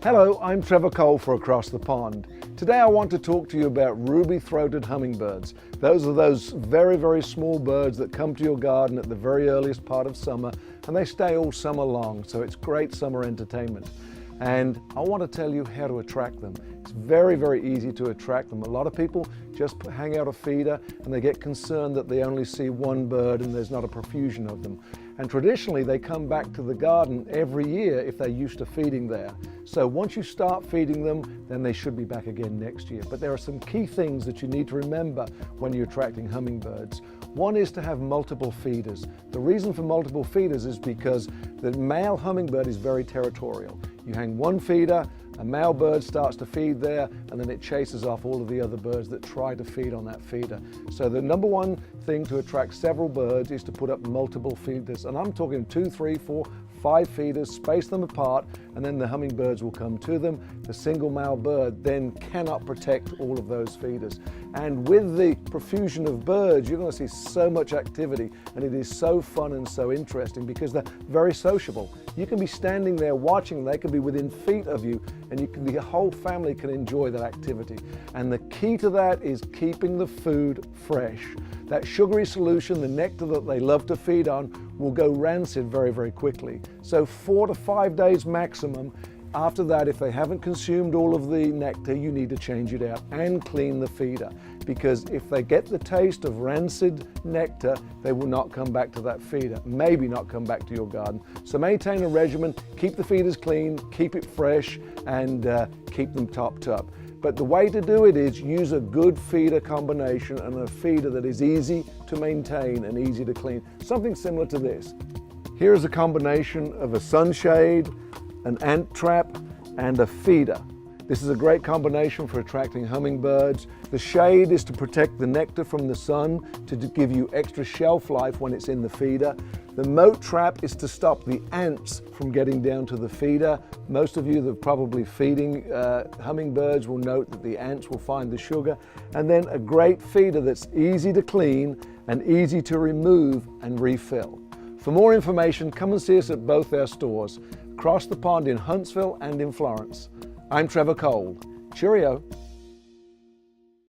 Hello, I'm Trevor Cole for Across the Pond. Today I want to talk to you about ruby-throated hummingbirds. Those are those very small birds that come to your garden at the very earliest part of summer, and they stay all summer long, so it's great summer entertainment. And I want to tell you how to attract them. It's very easy to attract them. A lot of people just hang out a feeder and they get concerned that they only see one bird and there's not a profusion of them. And traditionally they come back to the garden every year if they're used to feeding there. So once you start feeding them, then they should be back again next year. But there are some key things that you need to remember when you're attracting hummingbirds. One is to have multiple feeders. The reason for multiple feeders is because the male hummingbird is very territorial. You hang one feeder, a male bird starts to feed there, and then it chases off all of the other birds that try to feed on that feeder. So the number one thing to attract several birds is to put up multiple feeders. And I'm talking 2, 3, 4, 5 feeders, space them apart, and then the hummingbirds will come to them. The single male bird then cannot protect all of those feeders. And with the profusion of birds, you're going to see so much activity, and it is so fun and so interesting because they're very sociable. You can be standing there watching, they can be within feet of you, and the whole family can enjoy that activity. And the key to that is keeping the food fresh. That sugary solution, the nectar that they love to feed on, will go rancid very quickly. So 4 to 5 days maximum. After that, if they haven't consumed all of the nectar, you need to change it out and clean the feeder. Because if they get the taste of rancid nectar, they will not come back to that feeder, maybe not come back to your garden. So maintain a regimen, keep the feeders clean, keep it fresh, and keep them topped up. But the way to do it is use a good feeder combination and a feeder that is easy to maintain and easy to clean. Something similar to this. Here is a combination of a sunshade, an ant trap, and a feeder. This is a great combination for attracting hummingbirds. The shade is to protect the nectar from the sun, to give you extra shelf life when it's in the feeder. The moat trap is to stop the ants from getting down to the feeder. Most of you that are probably feeding hummingbirds will note that the ants will find the sugar. And then a great feeder that's easy to clean and easy to remove and refill. For more information, come and see us at both our stores, across the pond in Huntsville and in Florence. I'm Trevor Cole. Cheerio.